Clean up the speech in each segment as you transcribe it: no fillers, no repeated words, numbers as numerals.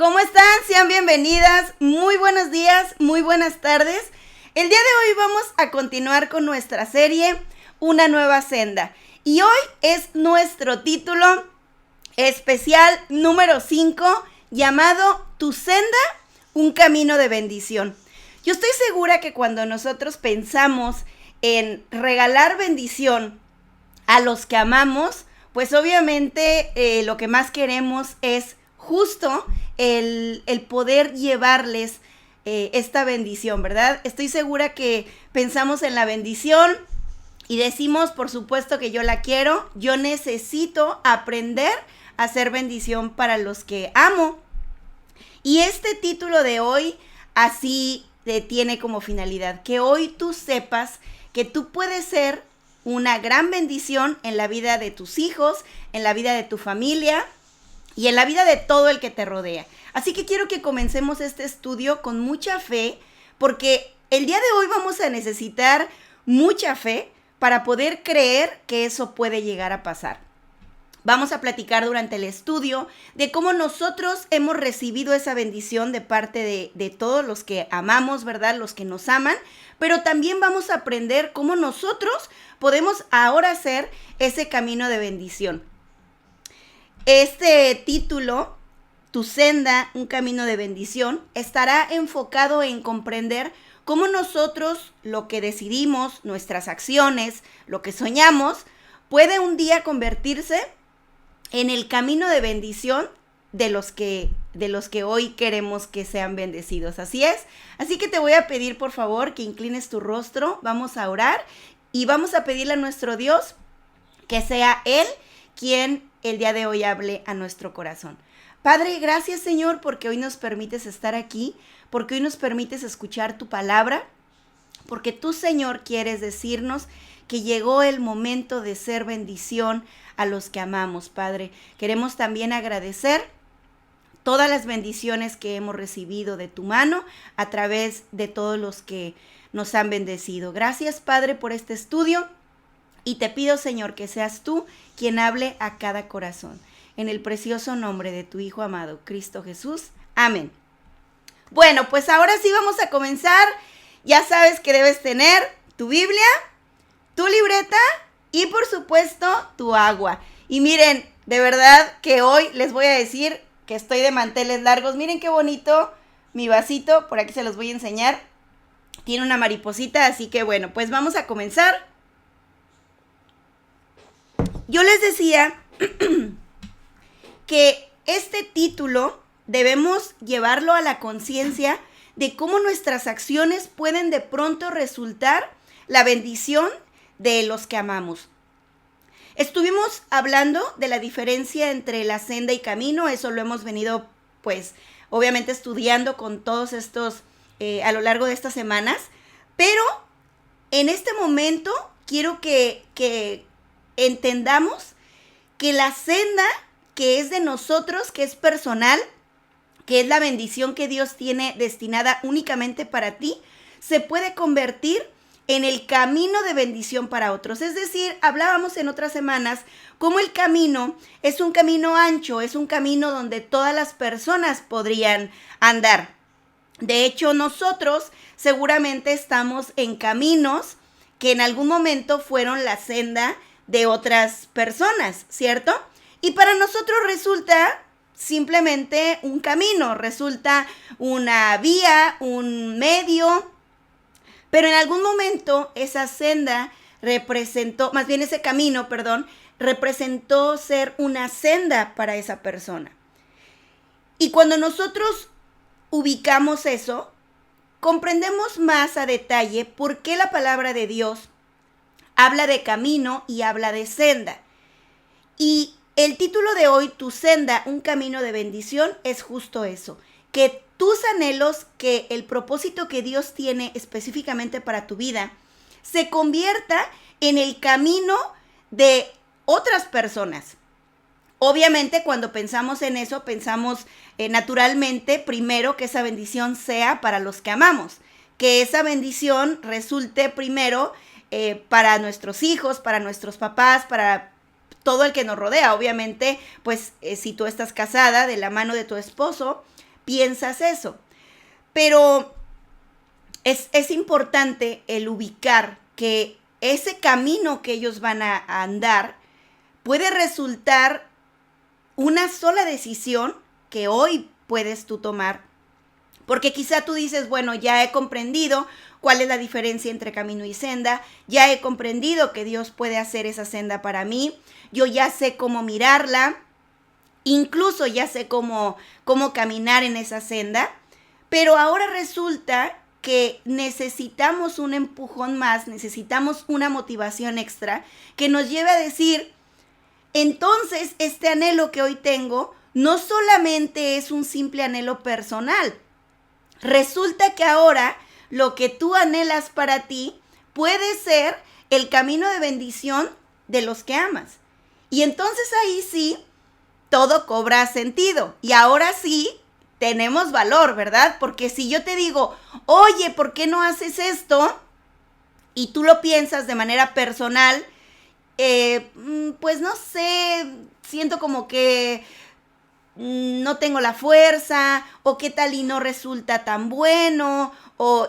¿Cómo están? Sean bienvenidas. Muy buenos días, muy buenas tardes. El día de hoy vamos a continuar con nuestra serie Una nueva senda. Y hoy es nuestro título especial número 5, llamado Tu senda, un camino de bendición. Yo estoy segura que cuando nosotros pensamos en regalar bendición a los que amamos, pues obviamente lo que más queremos es justo el poder llevarles esta bendición, ¿verdad? Estoy segura que pensamos en la bendición y decimos, por supuesto que yo la quiero, yo necesito aprender a hacer bendición para los que amo. Y este título de hoy así tiene como finalidad, que hoy tú sepas que tú puedes ser una gran bendición en la vida de tus hijos, en la vida de tu familia y en la vida de todo el que te rodea. Así que quiero que comencemos este estudio con mucha fe, porque el día de hoy vamos a necesitar mucha fe para poder creer que eso puede llegar a pasar. Vamos a platicar durante el estudio de cómo nosotros hemos recibido esa bendición de parte de todos los que amamos, ¿verdad? Los que nos aman, pero también vamos a aprender cómo nosotros podemos ahora hacer ese camino de bendición. Este título, Tu senda, un camino de bendición, estará enfocado en comprender cómo nosotros, lo que decidimos, nuestras acciones, lo que soñamos, puede un día convertirse en el camino de bendición de los que hoy queremos que sean bendecidos. Así es. Así que te voy a pedir, por favor, que inclines tu rostro. Vamos a orar y vamos a pedirle a nuestro Dios que sea Él quien el día de hoy hable a nuestro corazón. Padre, gracias, Señor, porque hoy nos permites estar aquí, porque hoy nos permites escuchar tu palabra, porque tú, Señor, quieres decirnos que llegó el momento de ser bendición a los que amamos, Padre. Queremos también agradecer todas las bendiciones que hemos recibido de tu mano a través de todos los que nos han bendecido. Gracias, Padre, por este estudio y te pido, Señor, que seas tú quien hable a cada corazón. En el precioso nombre de tu Hijo amado, Cristo Jesús. Amén. Bueno, pues ahora sí vamos a comenzar. Ya sabes que debes tener tu Biblia, tu libreta y por supuesto tu agua. Y miren, de verdad que hoy les voy a decir que estoy de manteles largos. Miren qué bonito mi vasito, por aquí se los voy a enseñar. Tiene una mariposita, así que bueno, pues vamos a comenzar. Yo les decía que este título debemos llevarlo a la conciencia de cómo nuestras acciones pueden de pronto resultar la bendición de los que amamos. Estuvimos hablando de la diferencia entre la senda y camino, eso lo hemos venido pues obviamente estudiando con todos estos a lo largo de estas semanas, pero en este momento quiero que entendamos que la senda que es de nosotros, que es personal, que es la bendición que Dios tiene destinada únicamente para ti, se puede convertir en el camino de bendición para otros. Es decir, hablábamos en otras semanas cómo el camino es un camino ancho, es un camino donde todas las personas podrían andar. De hecho, nosotros seguramente estamos en caminos que en algún momento fueron la senda de otras personas, ¿cierto? Y para nosotros resulta simplemente un camino, resulta una vía, un medio. Pero en algún momento esa senda representó, más bien ese camino, representó ser una senda para esa persona. Y cuando nosotros ubicamos eso, comprendemos más a detalle por qué la palabra de Dios habla de camino y habla de senda. Y el título de hoy, Tu senda, un camino de bendición, es justo eso, que tus anhelos, que el propósito que Dios tiene específicamente para tu vida, se convierta en el camino de otras personas. Obviamente, cuando pensamos en eso, pensamos naturalmente primero que esa bendición sea para los que amamos, que esa bendición resulte primero para nuestros hijos, para nuestros papás, para todo el que nos rodea. Obviamente, pues si tú estás casada de la mano de tu esposo, piensas eso. Pero es importante el ubicar que ese camino que ellos van a andar puede resultar una sola decisión que hoy puedes tú tomar. Porque quizá tú dices, bueno, ya he comprendido cuál es la diferencia entre camino y senda, ya he comprendido que Dios puede hacer esa senda para mí, yo ya sé cómo mirarla, incluso ya sé cómo caminar en esa senda, pero ahora resulta que necesitamos un empujón más, necesitamos una motivación extra que nos lleve a decir, entonces este anhelo que hoy tengo no solamente es un simple anhelo personal. Resulta que ahora lo que tú anhelas para ti puede ser el camino de bendición de los que amas. Y entonces ahí sí, todo cobra sentido. Y ahora sí, tenemos valor, ¿verdad? Porque si yo te digo, oye, ¿por qué no haces esto? Y tú lo piensas de manera personal, pues no sé, siento como que no tengo la fuerza, o qué tal y no resulta tan bueno,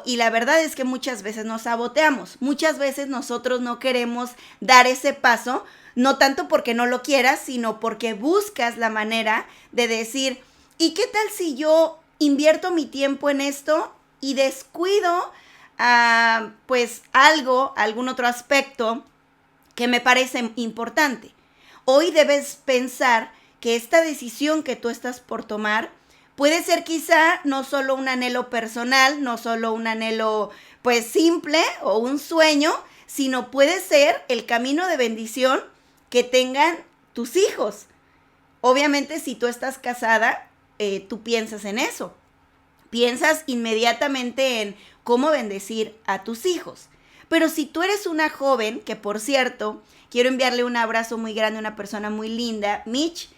y la verdad es que muchas veces nos saboteamos, muchas veces nosotros no queremos dar ese paso, no tanto porque no lo quieras, sino porque buscas la manera de decir, ¿y qué tal si yo invierto mi tiempo en esto y descuido pues algún otro aspecto que me parece importante? Hoy debes pensar que esta decisión que tú estás por tomar puede ser quizá no solo un anhelo personal, no solo un anhelo pues simple o un sueño, sino puede ser el camino de bendición que tengan tus hijos. Obviamente si tú estás casada, tú piensas en eso. Piensas inmediatamente en cómo bendecir a tus hijos. Pero si tú eres una joven, que por cierto, quiero enviarle un abrazo muy grande a una persona muy linda, Mitch,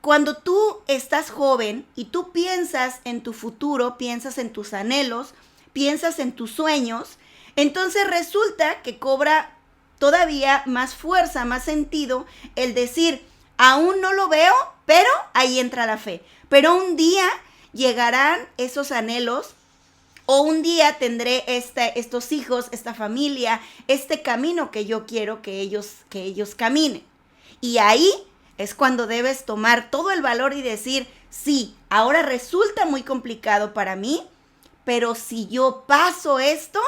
cuando tú estás joven y tú piensas en tu futuro, piensas en tus anhelos, piensas en tus sueños, entonces resulta que cobra todavía más fuerza, más sentido el decir, aún no lo veo, pero ahí entra la fe. Pero un día llegarán esos anhelos, o un día tendré estos hijos, esta familia, este camino que yo quiero que ellos caminen. Y ahí es cuando debes tomar todo el valor y decir, sí, ahora resulta muy complicado para mí, pero si yo paso esto,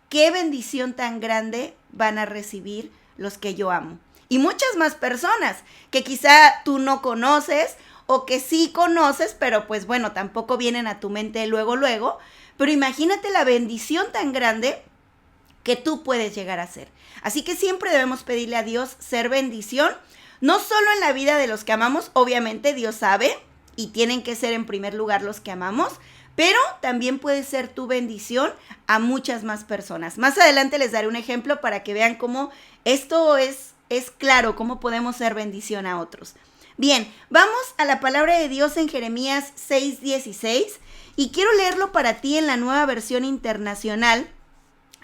qué bendición tan grande van a recibir los que yo amo. Y muchas más personas que quizá tú no conoces o que sí conoces, pero pues bueno, tampoco vienen a tu mente luego. Pero imagínate la bendición tan grande que tú puedes llegar a ser. Así que siempre debemos pedirle a Dios ser bendición, no solo en la vida de los que amamos, obviamente Dios sabe, y tienen que ser en primer lugar los que amamos, pero también puede ser tu bendición a muchas más personas. Más adelante les daré un ejemplo para que vean cómo esto es claro, cómo podemos ser bendición a otros. Bien, vamos a la palabra de Dios en Jeremías 6:16 y quiero leerlo para ti en la Nueva Versión Internacional.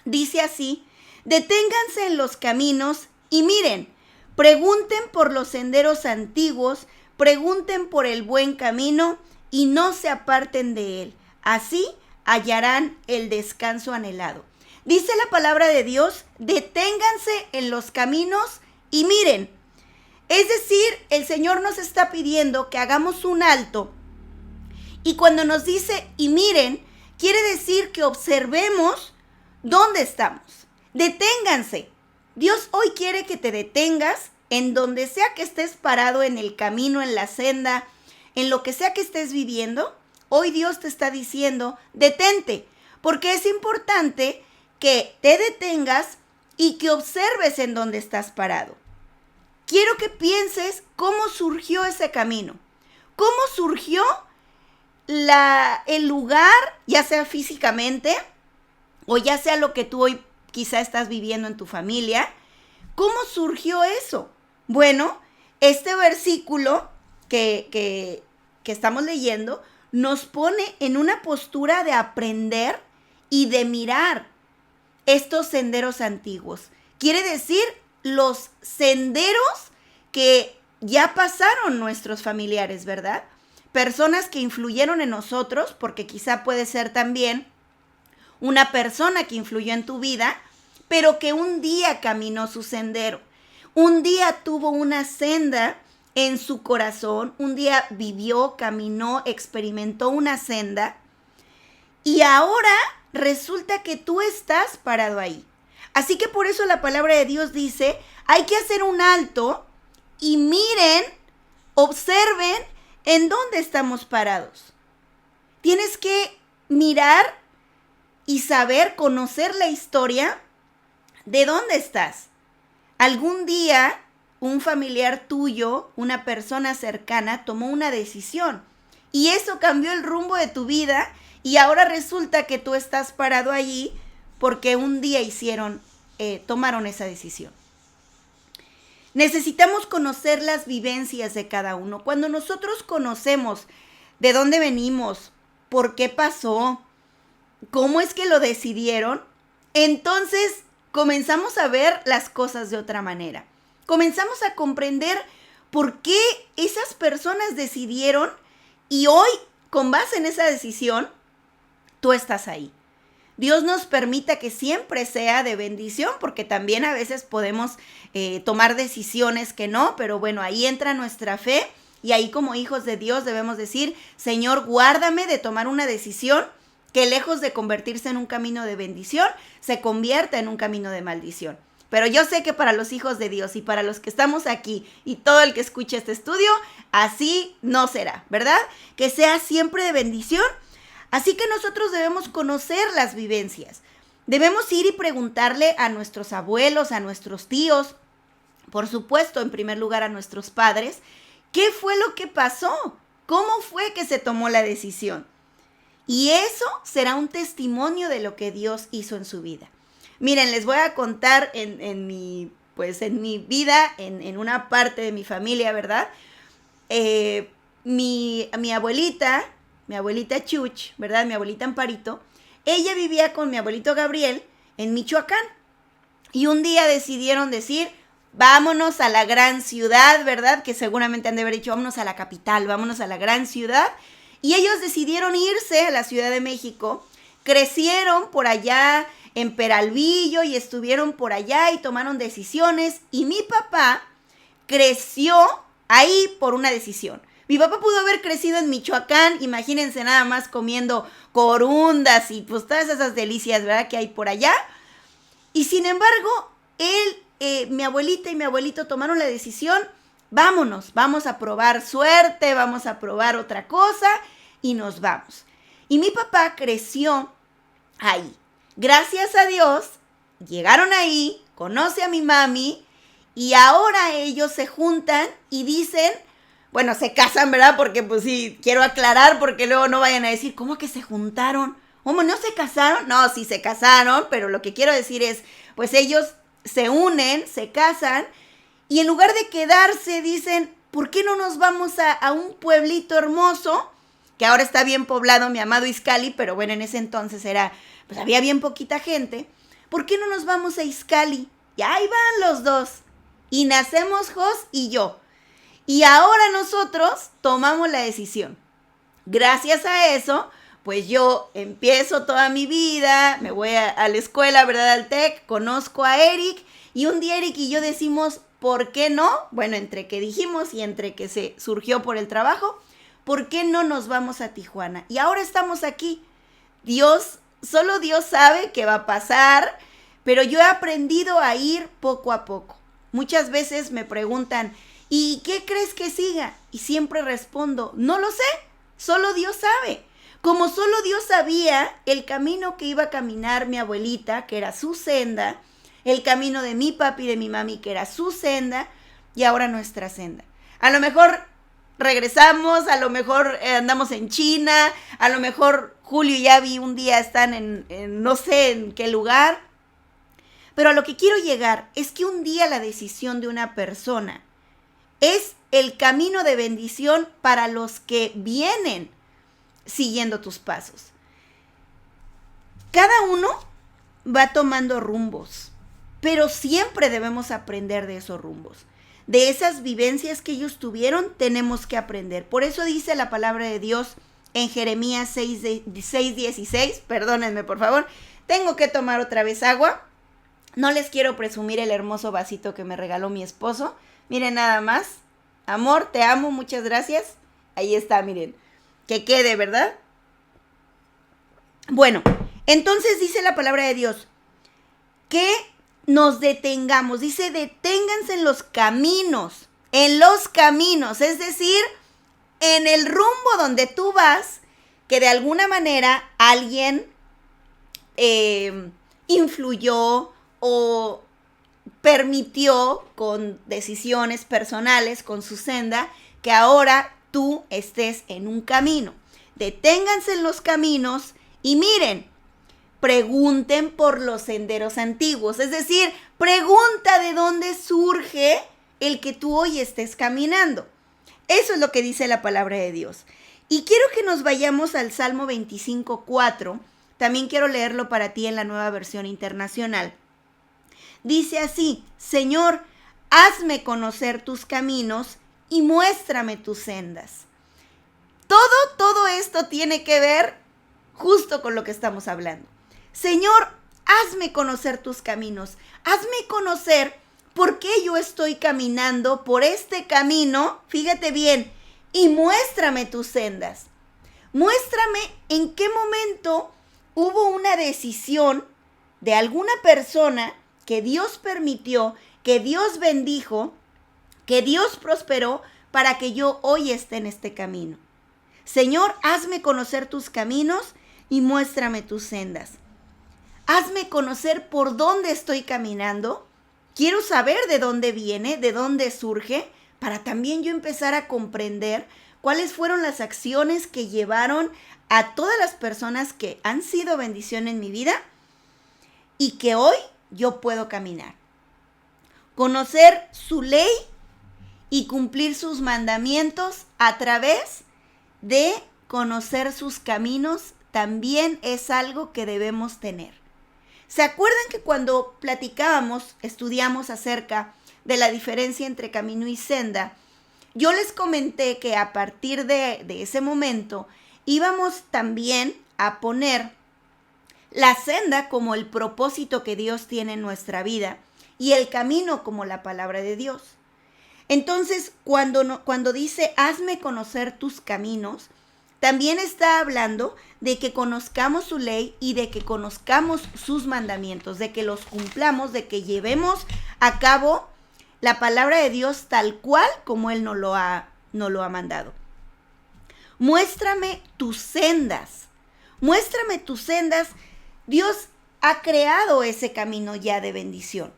Dice así, deténganse en los caminos y miren, pregunten por los senderos antiguos, pregunten por el buen camino y no se aparten de él. Así hallarán el descanso anhelado. Dice la palabra de Dios, deténganse en los caminos y miren. Es decir, el Señor nos está pidiendo que hagamos un alto. Y cuando nos dice, y miren, quiere decir que observemos dónde estamos. Deténganse. Dios hoy quiere que te detengas en donde sea que estés parado, en el camino, en la senda, en lo que sea que estés viviendo. Hoy Dios te está diciendo, detente, porque es importante que te detengas y que observes en dónde estás parado. Quiero que pienses cómo surgió ese camino, cómo surgió el lugar, ya sea físicamente o ya sea lo que tú hoy quizá estás viviendo en tu familia. ¿Cómo surgió eso? Bueno, este versículo que estamos leyendo nos pone en una postura de aprender y de mirar estos senderos antiguos. Quiere decir, los senderos que ya pasaron nuestros familiares, ¿verdad? personas que influyeron en nosotros, porque quizá puede ser también una persona que influyó en tu vida, pero que un día caminó su sendero, un día tuvo una senda en su corazón, un día vivió, caminó, experimentó una senda, y ahora resulta que tú estás parado ahí. Así que por eso la palabra de Dios dice, hay que hacer un alto y miren, observen en dónde estamos parados. Tienes que mirar y saber, conocer la historia de dónde estás. Algún día un familiar tuyo, una persona cercana, tomó una decisión y eso cambió el rumbo de tu vida y ahora resulta que tú estás parado allí porque un día tomaron esa decisión. Necesitamos conocer las vivencias de cada uno. Cuando nosotros conocemos de dónde venimos, por qué pasó, cómo es que lo decidieron, entonces comenzamos a ver las cosas de otra manera. Comenzamos a comprender por qué esas personas decidieron y hoy, con base en esa decisión, tú estás ahí. Dios nos permita que siempre sea de bendición, porque también a veces podemos tomar decisiones que no, pero bueno, ahí entra nuestra fe y ahí como hijos de Dios debemos decir, Señor, guárdame de tomar una decisión que lejos de convertirse en un camino de bendición, se convierta en un camino de maldición. Pero yo sé que para los hijos de Dios y para los que estamos aquí y todo el que escuche este estudio, así no será, ¿verdad? Que sea siempre de bendición. Así que nosotros debemos conocer las vivencias. Debemos ir y preguntarle a nuestros abuelos, a nuestros tíos, por supuesto, en primer lugar a nuestros padres, ¿qué fue lo que pasó? ¿Cómo fue que se tomó la decisión? Y eso será un testimonio de lo que Dios hizo en su vida. Miren, les voy a contar en mi vida, en una parte de mi familia, ¿verdad? Mi abuelita Chuch, ¿verdad? Mi abuelita Amparito, ella vivía con mi abuelito Gabriel en Michoacán. Y un día decidieron decir, vámonos a la gran ciudad, ¿verdad? Que seguramente han de haber dicho, vámonos a la capital, vámonos a la gran ciudad. Y ellos decidieron irse a la Ciudad de México, crecieron por allá en Peralvillo y estuvieron por allá y tomaron decisiones. Y mi papá creció ahí por una decisión. Mi papá pudo haber crecido en Michoacán, imagínense nada más comiendo corundas y pues todas esas delicias, ¿verdad? Que hay por allá. Y sin embargo, mi abuelita y mi abuelito tomaron la decisión, vámonos, vamos a probar suerte, vamos a probar otra cosa y nos vamos. Y mi papá creció ahí. Gracias a Dios, llegaron ahí, conoce a mi mami y ahora ellos se juntan y dicen, bueno, se casan, ¿verdad? Porque pues sí, quiero aclarar porque luego no vayan a decir, ¿cómo que se juntaron? ¿Cómo no se casaron? No, sí se casaron, pero lo que quiero decir es, pues ellos se unen, se casan y en lugar de quedarse dicen, ¿por qué no nos vamos a un pueblito hermoso? Que ahora está bien poblado, mi amado Izcalli, pero bueno, en ese entonces pues había bien poquita gente. ¿Por qué no nos vamos a Izcalli? Y ahí van los dos. Y nacemos Jos y yo. Y ahora nosotros tomamos la decisión. Gracias a eso, pues yo empiezo toda mi vida, me voy a la escuela, ¿verdad? Al TEC, conozco a Eric y un día Eric y yo decimos, ¿por qué no? Bueno, entre que dijimos y entre que se surgió por el trabajo, ¿por qué no nos vamos a Tijuana? Y ahora estamos aquí. Solo Dios sabe qué va a pasar, pero yo he aprendido a ir poco a poco. Muchas veces me preguntan, ¿y qué crees que siga? Y siempre respondo, no lo sé, solo Dios sabe. Como solo Dios sabía el camino que iba a caminar mi abuelita, que era su senda, el camino de mi papi y de mi mami, que era su senda, y ahora nuestra senda. A lo mejor regresamos, a lo mejor andamos en China, a lo mejor Julio y Abby un día están en no sé en qué lugar. Pero a lo que quiero llegar es que un día la decisión de una persona es el camino de bendición para los que vienen siguiendo tus pasos. Cada uno va tomando rumbos, pero siempre debemos aprender de esos rumbos. De esas vivencias que ellos tuvieron, tenemos que aprender. Por eso dice la palabra de Dios en Jeremías 6:16, perdónenme por favor, tengo que tomar otra vez agua. No les quiero presumir el hermoso vasito que me regaló mi esposo. Miren nada más. Amor, te amo, muchas gracias. Ahí está, miren. Que quede, ¿verdad? Bueno, entonces dice la palabra de Dios que nos detengamos. Dice, deténganse en los caminos, es decir, en el rumbo donde tú vas, que de alguna manera alguien influyó o permitió con decisiones personales, con su senda, que ahora tú estés en un camino. Deténganse en los caminos y miren, pregunten por los senderos antiguos, es decir, pregunta de dónde surge el que tú hoy estés caminando. Eso es lo que dice la palabra de Dios. Y quiero que nos vayamos al Salmo 25:4. También quiero leerlo para ti en la Nueva Versión Internacional. Dice así: Señor, hazme conocer tus caminos y muéstrame tus sendas. Todo esto tiene que ver justo con lo que estamos hablando. Señor, hazme conocer tus caminos. Hazme conocer por qué yo estoy caminando por este camino, fíjate bien, y muéstrame tus sendas. Muéstrame en qué momento hubo una decisión de alguna persona que Dios permitió, que Dios bendijo, que Dios prosperó para que yo hoy esté en este camino. Señor, hazme conocer tus caminos y muéstrame tus sendas. Hazme conocer por dónde estoy caminando. Quiero saber de dónde viene, de dónde surge, para también yo empezar a comprender cuáles fueron las acciones que llevaron a todas las personas que han sido bendición en mi vida y que hoy yo puedo caminar. Conocer su ley y cumplir sus mandamientos a través de conocer sus caminos también es algo que debemos tener. ¿Se acuerdan que cuando platicábamos, estudiamos acerca de la diferencia entre camino y senda? Yo les comenté que a partir de ese momento íbamos también a poner la senda como el propósito que Dios tiene en nuestra vida y el camino como la palabra de Dios. Entonces, cuando dice, hazme conocer tus caminos, también está hablando de que conozcamos su ley y de que conozcamos sus mandamientos, de que los cumplamos, de que llevemos a cabo la palabra de Dios tal cual como Él nos lo ha mandado. Muéstrame tus sendas. Muéstrame tus sendas. Dios ha creado ese camino ya de bendición.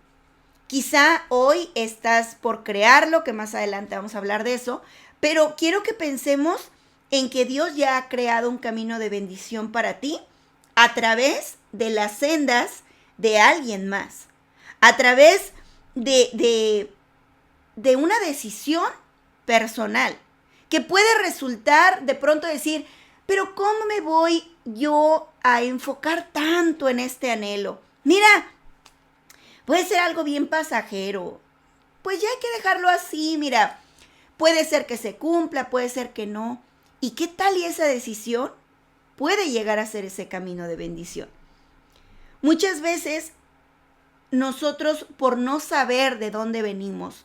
Quizá hoy estás por crearlo, que más adelante vamos a hablar de eso, pero quiero que pensemos en que Dios ya ha creado un camino de bendición para ti a través de las sendas de alguien más, a través de una decisión personal, que puede resultar de pronto decir, pero ¿cómo me voy yo a enfocar tanto en este anhelo? Mira, puede ser algo bien pasajero, pues ya hay que dejarlo así, mira, puede ser que se cumpla, puede ser que no. ¿Y qué tal y esa decisión puede llegar a ser ese camino de bendición? Muchas veces nosotros, por no saber de dónde venimos,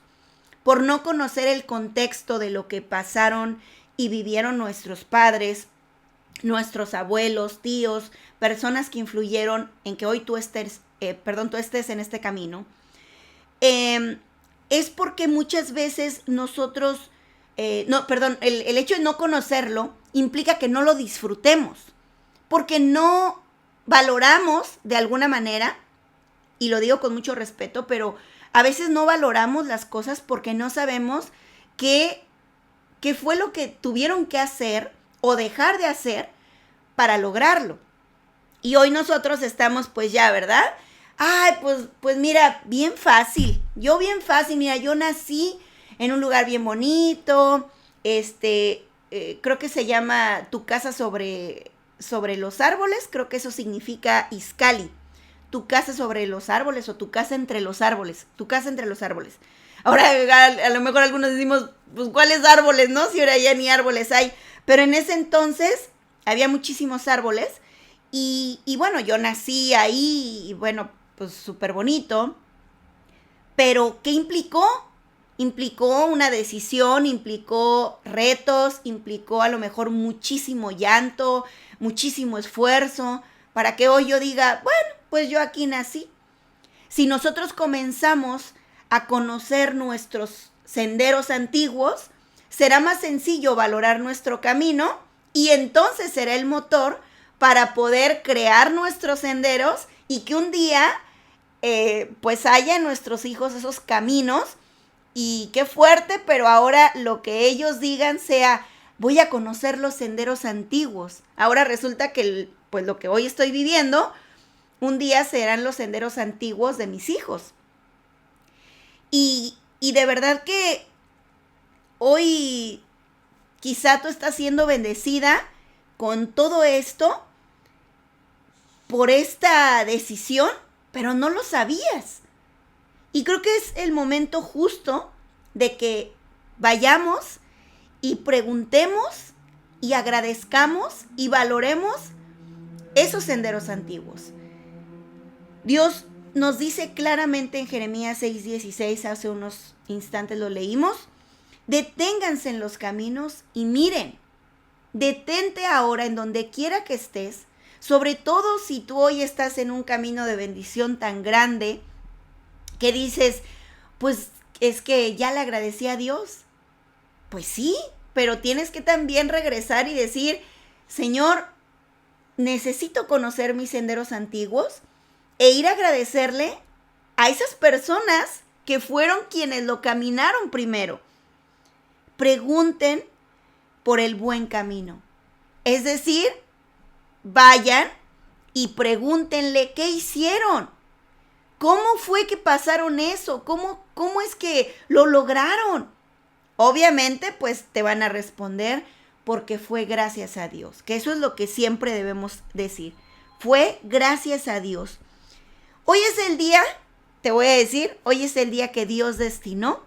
por no conocer el contexto de lo que pasaron y vivieron nuestros padres, nuestros abuelos, tíos, personas que influyeron en que hoy tú estés en este camino, es porque muchas veces nosotros, el hecho de no conocerlo implica que no lo disfrutemos, porque no valoramos de alguna manera, y lo digo con mucho respeto, pero a veces no valoramos las cosas porque no sabemos qué fue lo que tuvieron que hacer o dejar de hacer para lograrlo. Y hoy nosotros estamos pues ya, ¿verdad? Ay, pues mira, bien fácil, mira, yo nací en un lugar bien bonito, creo que se llama Tu casa sobre los árboles, creo que eso significa Izcalli, tu casa sobre los árboles o tu casa entre los árboles, Ahora a lo mejor algunos decimos, pues ¿cuáles árboles, no? Si ahora ya ni árboles hay. Pero en ese entonces había muchísimos árboles y bueno, yo nací ahí y bueno, pues súper bonito. Pero ¿qué implicó? Implicó una decisión, implicó retos, implicó a lo mejor muchísimo llanto, muchísimo esfuerzo, para que hoy yo diga, bueno, pues yo aquí nací. Si nosotros comenzamos a conocer nuestros senderos antiguos, será más sencillo valorar nuestro camino y entonces será el motor para poder crear nuestros senderos y que un día pues haya en nuestros hijos esos caminos. Y qué fuerte, pero ahora lo que ellos digan sea, voy a conocer los senderos antiguos. Ahora resulta que pues lo que hoy estoy viviendo, un día serán los senderos antiguos de mis hijos. Y de verdad que hoy quizá tú estás siendo bendecida con todo esto por esta decisión, pero no lo sabías. Y creo que es el momento justo de que vayamos y preguntemos y agradezcamos y valoremos esos senderos antiguos. Dios nos dice claramente en Jeremías 6:16, hace unos instantes lo leímos, deténganse en los caminos y miren, detente ahora en donde quiera que estés, sobre todo si tú hoy estás en un camino de bendición tan grande, que dices, pues es que ya le agradecí a Dios. Pues sí, pero tienes que también regresar y decir, Señor, necesito conocer mis senderos antiguos e ir a agradecerle a esas personas que fueron quienes lo caminaron primero. Pregunten por el buen camino. Es decir, vayan y pregúntenle qué hicieron. ¿Cómo fue que pasaron eso? ¿Cómo es que lo lograron? Obviamente, pues te van a responder porque fue gracias a Dios, que eso es lo que siempre debemos decir. Fue gracias a Dios. Hoy es el día, te voy a decir, hoy es el día que Dios destinó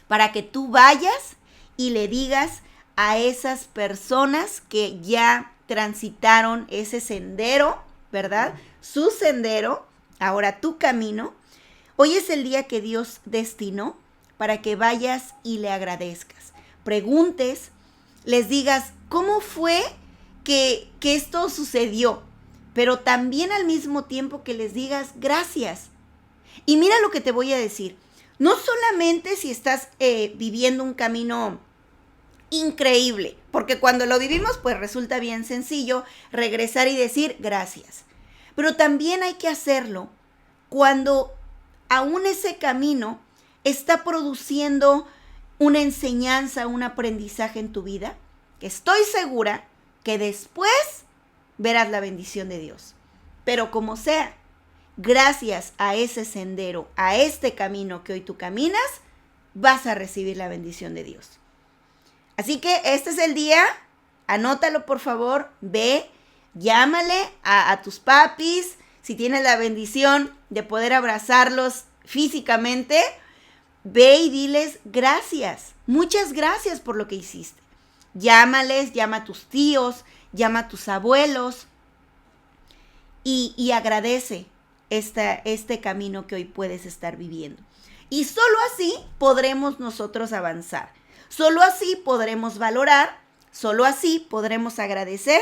para que tú vayas y le digas a esas personas que ya transitaron ese sendero, ¿verdad? Su sendero. Ahora tu camino, hoy es el día que Dios destinó para que vayas y le agradezcas. Preguntes, les digas, ¿cómo fue que esto sucedió? Pero también al mismo tiempo que les digas, gracias. Y mira lo que te voy a decir. No solamente si estás viviendo un camino increíble, porque cuando lo vivimos, pues resulta bien sencillo regresar y decir gracias. Pero también hay que hacerlo cuando aún ese camino está produciendo una enseñanza, un aprendizaje en tu vida, que estoy segura que después verás la bendición de Dios. Pero como sea, gracias a ese sendero, a este camino que hoy tú caminas, vas a recibir la bendición de Dios. Así que este es el día, anótalo por favor, ve, llámale a tus papis, si tienes la bendición de poder abrazarlos físicamente, ve y diles gracias, muchas gracias por lo que hiciste. Llámales, llama a tus tíos, llama a tus abuelos y agradece este camino que hoy puedes estar viviendo. Y solo así podremos nosotros avanzar, solo así podremos valorar, solo así podremos agradecer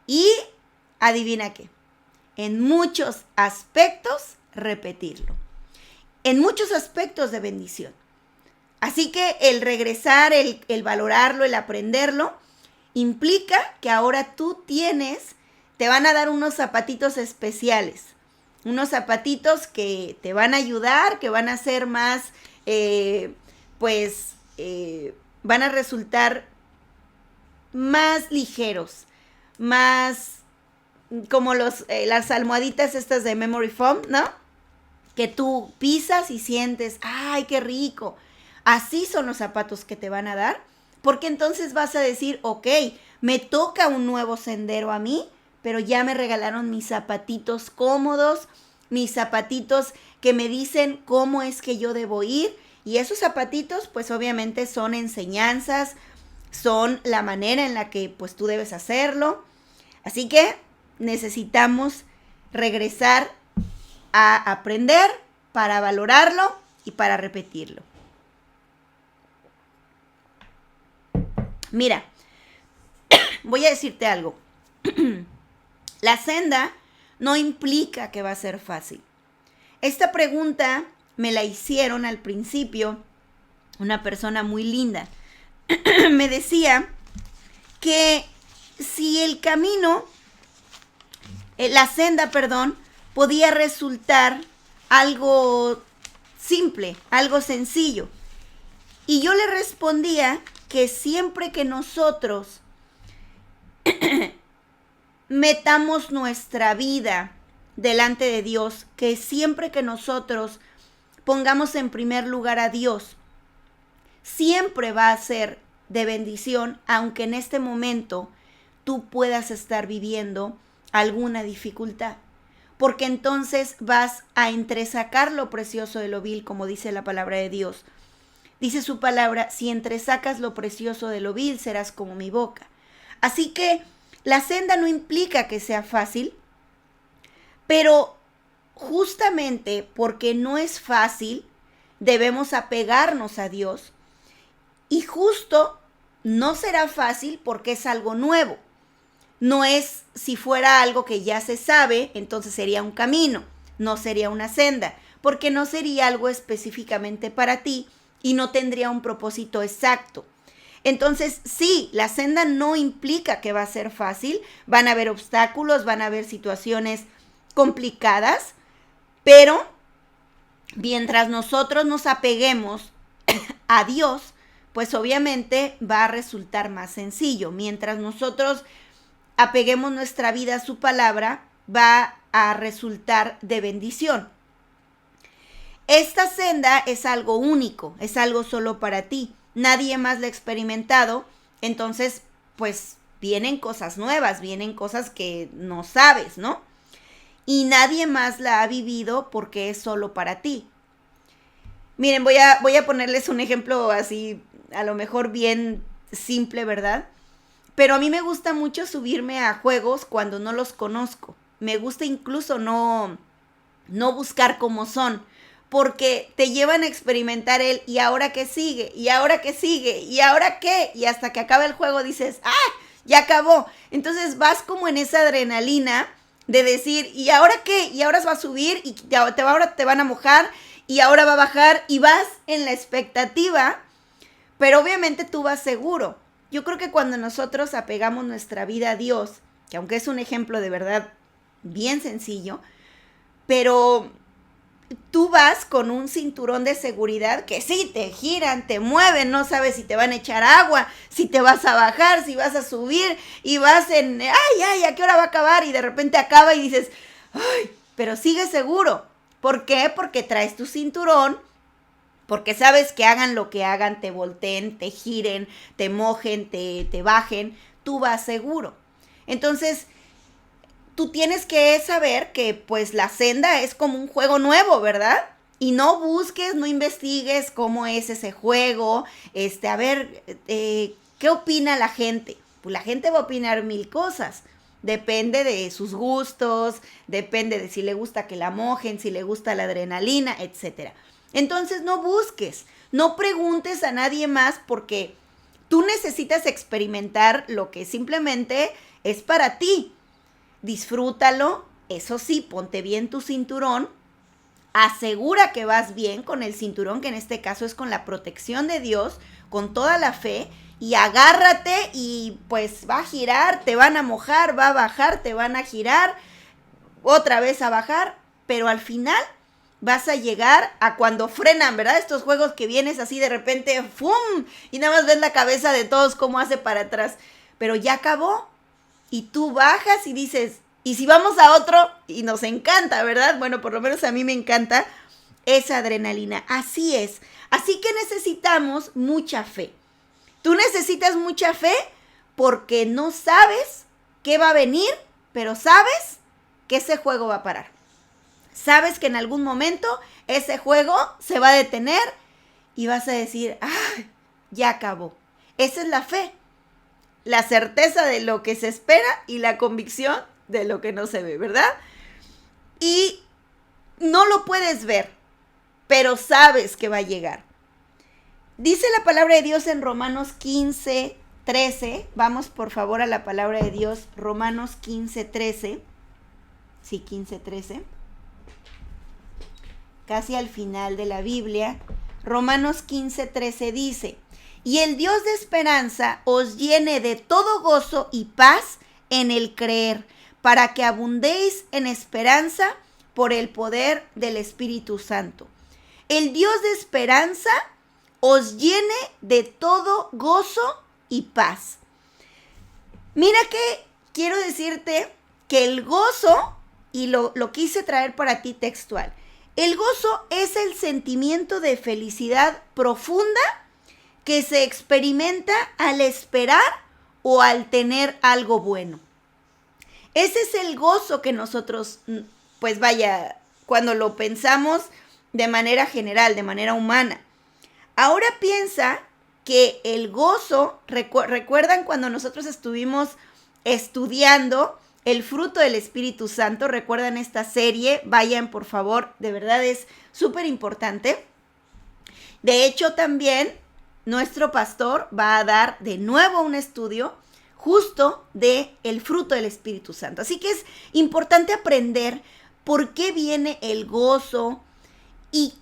y adivina qué, en muchos aspectos repetirlo, en muchos aspectos de bendición. Así que el regresar, el valorarlo, el aprenderlo, implica que ahora tú te van a dar unos zapatitos especiales, unos zapatitos que te van a ayudar, que van a ser más, van a resultar más ligeros, más como las almohaditas estas de Memory Foam, ¿no? Que tú pisas y sientes, ¡ay, qué rico! Así son los zapatos que te van a dar, porque entonces vas a decir, ok, me toca un nuevo sendero a mí, pero ya me regalaron mis zapatitos cómodos, mis zapatitos que me dicen cómo es que yo debo ir Y esos zapatitos, pues obviamente son enseñanzas, son la manera en la que pues tú debes hacerlo. Así que necesitamos regresar a aprender para valorarlo y para repetirlo. Mira, voy a decirte algo. La senda no implica que va a ser fácil. Esta pregunta me la hicieron al principio una persona muy linda. Me decía que si el camino, la senda, podía resultar algo simple, algo sencillo. Y yo le respondía que siempre que nosotros metamos nuestra vida delante de Dios, que siempre que nosotros pongamos en primer lugar a Dios, siempre va a ser de bendición, aunque en este momento tú puedas estar viviendo alguna dificultad. Porque entonces vas a entresacar lo precioso de lo vil, como dice la palabra de Dios. Dice su palabra, si entresacas lo precioso de lo vil, serás como mi boca. Así que la senda no implica que sea fácil, pero justamente porque no es fácil, debemos apegarnos a Dios. Y justo no será fácil porque es algo nuevo. No es, si fuera algo que ya se sabe, entonces sería un camino, no sería una senda, porque no sería algo específicamente para ti y no tendría un propósito exacto. Entonces, sí, la senda no implica que va a ser fácil, van a haber obstáculos, van a haber situaciones complicadas, pero mientras nosotros nos apeguemos a Dios, pues obviamente va a resultar más sencillo. Mientras nosotros apeguemos nuestra vida a su palabra, va a resultar de bendición. Esta senda es algo único, es algo solo para ti. Nadie más lo ha experimentado, entonces pues vienen cosas nuevas, vienen cosas que no sabes, ¿no? Y nadie más la ha vivido porque es solo para ti. Miren, voy a ponerles un ejemplo así, a lo mejor bien simple, ¿verdad? Pero a mí me gusta mucho subirme a juegos cuando no los conozco. Me gusta incluso no buscar cómo son, porque te llevan a experimentar el ¿y ahora qué sigue? ¿Y ahora qué sigue? ¿Y ahora qué? Y hasta que acaba el juego dices ¡ah! Ya acabó. Entonces vas como en esa adrenalina de decir ¿y ahora qué? Y ahora va a subir y ahora te van a mojar y ahora va a bajar y vas en la expectativa, pero obviamente tú vas seguro. Yo creo que cuando nosotros apegamos nuestra vida a Dios, que aunque es un ejemplo de verdad bien sencillo, pero tú vas con un cinturón de seguridad que sí, te giran, te mueven, no sabes si te van a echar agua, si te vas a bajar, si vas a subir y vas en, ay, ¿a qué hora va a acabar? Y de repente acaba y dices, ay, pero sigue seguro. ¿Por qué? Porque traes tu cinturón, porque sabes que hagan lo que hagan, te volteen, te giren, te mojen, te bajen, tú vas seguro. Entonces, tú tienes que saber que pues la senda es como un juego nuevo, ¿verdad? Y no busques, no investigues cómo es ese juego, a ver, ¿qué opina la gente? Pues la gente va a opinar 1000 cosas. Depende de sus gustos, depende de si le gusta que la mojen, si le gusta la adrenalina, etc. Entonces no busques, no preguntes a nadie más porque tú necesitas experimentar lo que simplemente es para ti. Disfrútalo, eso sí, ponte bien tu cinturón, asegura que vas bien con el cinturón, que en este caso es con la protección de Dios, con toda la fe, y agárrate y pues va a girar, te van a mojar, va a bajar, te van a girar, otra vez a bajar, pero al final vas a llegar a cuando frenan, ¿verdad? Estos juegos que vienes así de repente, ¡fum! Y nada más ves la cabeza de todos cómo hace para atrás, pero ya acabó. Y tú bajas y dices, ¿y si vamos a otro? Y nos encanta, ¿verdad? Bueno, por lo menos a mí me encanta esa adrenalina. Así es. Así que necesitamos mucha fe. Tú necesitas mucha fe porque no sabes qué va a venir, pero sabes que ese juego va a parar. Sabes que en algún momento ese juego se va a detener y vas a decir, ya acabó. Esa es la fe, la certeza de lo que se espera y la convicción de lo que no se ve, ¿verdad? Y no lo puedes ver, pero sabes que va a llegar. Dice la palabra de Dios en Romanos 15:13. Vamos por favor a la palabra de Dios, Romanos 15:13. Sí, 15:13. Casi al final de la Biblia. Romanos 15:13 dice: y el Dios de esperanza os llene de todo gozo y paz en el creer, para que abundéis en esperanza por el poder del Espíritu Santo. El Dios de esperanza os llene de todo gozo y paz. Mira que quiero decirte que el gozo, y lo quise traer para ti textual, el gozo es el sentimiento de felicidad profunda que se experimenta al esperar o al tener algo bueno. Ese es el gozo que nosotros, pues vaya, cuando lo pensamos de manera general, de manera humana. Ahora piensa que el gozo, ¿recuerdan cuando nosotros estuvimos estudiando el fruto del Espíritu Santo? ¿Recuerdan esta serie? Vayan, por favor, de verdad es súper importante. De hecho, también nuestro pastor va a dar de nuevo un estudio justo de el fruto del Espíritu Santo. Así que es importante aprender por qué viene el gozo y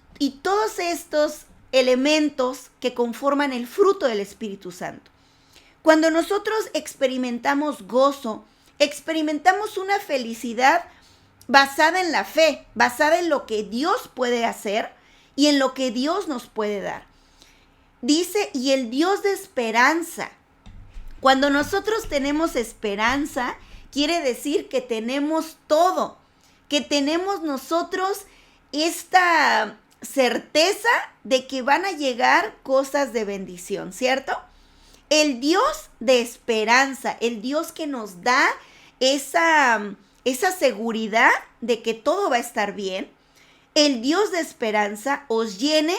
todos estos elementos que conforman el fruto del Espíritu Santo. Cuando nosotros experimentamos gozo, experimentamos una felicidad basada en la fe, basada en lo que Dios puede hacer y en lo que Dios nos puede dar. Dice, y el Dios de esperanza. Cuando nosotros tenemos esperanza, quiere decir que tenemos todo, que tenemos nosotros esta certeza de que van a llegar cosas de bendición, ¿cierto? El Dios de esperanza, el Dios que nos da esa seguridad de que todo va a estar bien, el Dios de esperanza os llene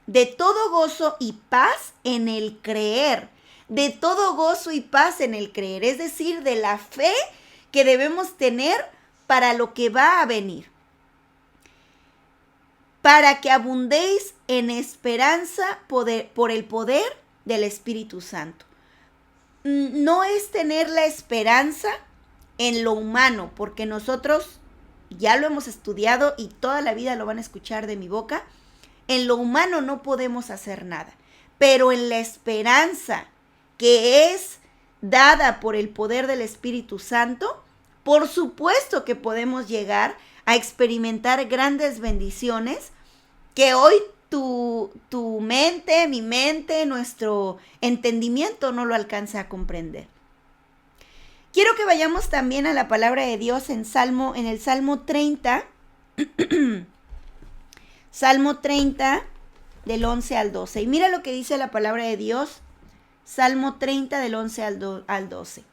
de todo gozo y paz en el creer, de todo gozo y paz en el creer, es decir, de la fe que debemos tener para lo que va a venir. Para que abundéis en esperanza por el poder del Espíritu Santo. No es tener la esperanza en lo humano, porque nosotros ya lo hemos estudiado y toda la vida lo van a escuchar de mi boca. En lo humano no podemos hacer nada, pero en la esperanza que es dada por el poder del Espíritu Santo, por supuesto que podemos llegar a experimentar grandes bendiciones que hoy tu mente, mi mente, nuestro entendimiento no lo alcanza a comprender. Quiero que vayamos también a la palabra de Dios en el Salmo 30, Salmo 30 del 11 al 12. Y mira lo que dice la palabra de Dios, Salmo 30 del 11 al 12.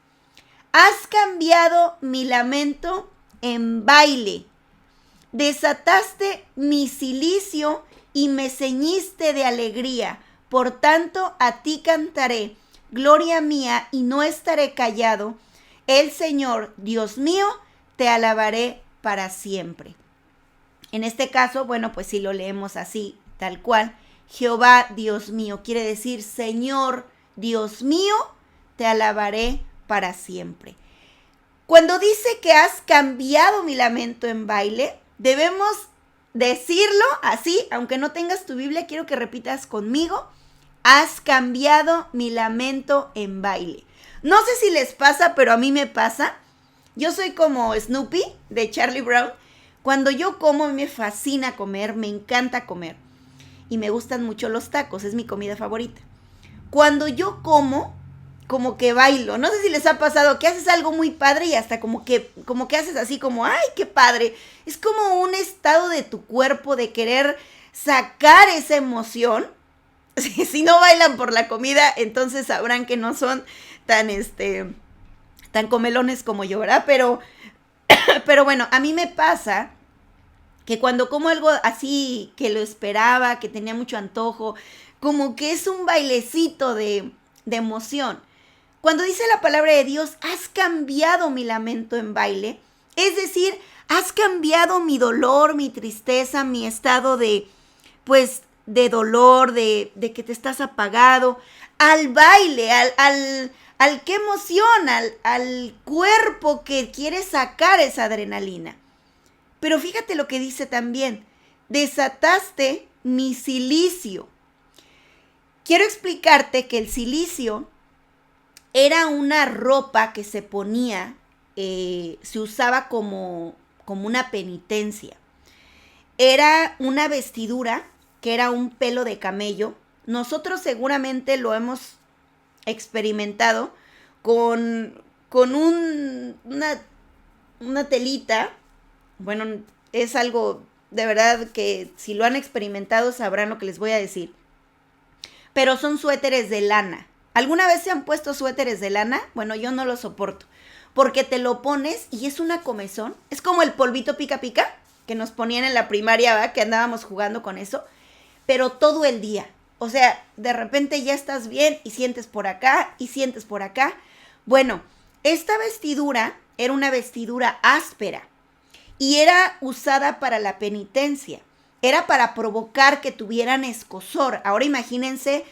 Has cambiado mi lamento en baile, desataste mi cilicio y me ceñiste de alegría. Por tanto, a ti cantaré, gloria mía, y no estaré callado. El Señor, Dios mío, te alabaré para siempre. En este caso, bueno, pues si lo leemos así, tal cual, Jehová, Dios mío, quiere decir, Señor, Dios mío, te alabaré para siempre. Cuando dice que has cambiado mi lamento en baile, debemos decirlo así, aunque no tengas tu Biblia, quiero que repitas conmigo, has cambiado mi lamento en baile. No sé si les pasa, pero a mí me pasa. Yo soy como Snoopy de Charlie Brown. Cuando yo como, me fascina comer, me encanta comer. Y me gustan mucho los tacos, es mi comida favorita. Cuando yo como que bailo. No sé si les ha pasado que haces algo muy padre y hasta como que haces así como, ¡ay, qué padre! Es como un estado de tu cuerpo de querer sacar esa emoción. Si no bailan por la comida, entonces sabrán que no son tan comelones como yo, ¿verdad? Pero bueno, a mí me pasa que cuando como algo así que lo esperaba, que tenía mucho antojo, como que es un bailecito de emoción. Cuando dice la palabra de Dios, has cambiado mi lamento en baile, es decir, has cambiado mi dolor, mi tristeza, mi estado de, pues, de dolor, de que te estás apagado, al baile, al qué emoción, al cuerpo que quiere sacar esa adrenalina. Pero fíjate lo que dice también, desataste mi cilicio. Quiero explicarte que el cilicio era una ropa que se ponía, se usaba como una penitencia. Era una vestidura que era un pelo de camello. Nosotros seguramente lo hemos experimentado con una telita. Bueno, es algo de verdad que si lo han experimentado sabrán lo que les voy a decir. Pero son suéteres de lana. ¿Alguna vez se han puesto suéteres de lana? Bueno, yo no lo soporto. Porque te lo pones y es una comezón. Es como el polvito pica pica que nos ponían en la primaria, ¿va? Que andábamos jugando con eso. Pero todo el día. O sea, de repente ya estás bien y sientes por acá y sientes por acá. Bueno, esta vestidura era una vestidura áspera y era usada para la penitencia. Era para provocar que tuvieran escozor. Ahora imagínense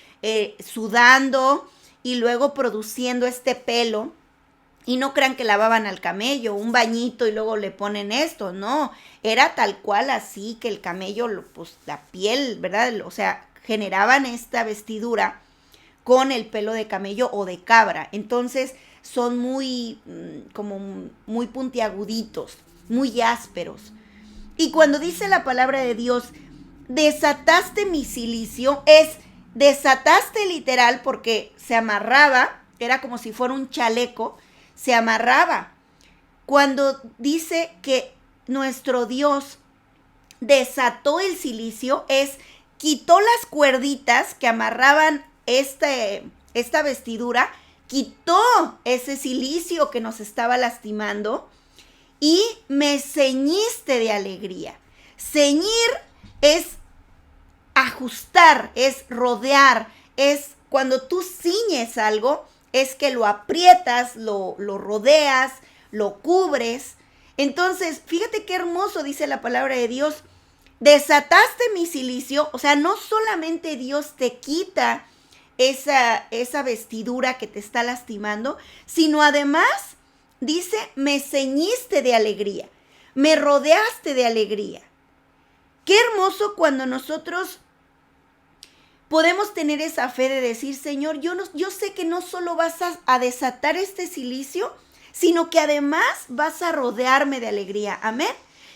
sudando y luego produciendo este pelo. Y no crean que lavaban al camello, un bañito y luego le ponen esto. No, era tal cual así que el camello, pues la piel, ¿verdad? O sea, generaban esta vestidura con el pelo de camello o de cabra. Entonces son muy, como muy puntiaguditos, muy ásperos. Y cuando dice la palabra de Dios, desataste mi cilicio, es desataste literal porque se amarraba, era como si fuera un chaleco, se amarraba. Cuando dice que nuestro Dios desató el cilicio, es quitó las cuerditas que amarraban esta vestidura, quitó ese cilicio que nos estaba lastimando y me ceñiste de alegría. Ceñir es ajustar, es rodear, es cuando tú ciñes algo, es que lo aprietas, lo rodeas, lo cubres. Entonces, fíjate qué hermoso dice la palabra de Dios. Desataste mi cilicio, o sea, no solamente Dios te quita esa vestidura que te está lastimando, sino además dice, me ceñiste de alegría, me rodeaste de alegría. Qué hermoso cuando nosotros podemos tener esa fe de decir, Señor, yo sé que no solo vas a desatar este cilicio, sino que además vas a rodearme de alegría. Amén.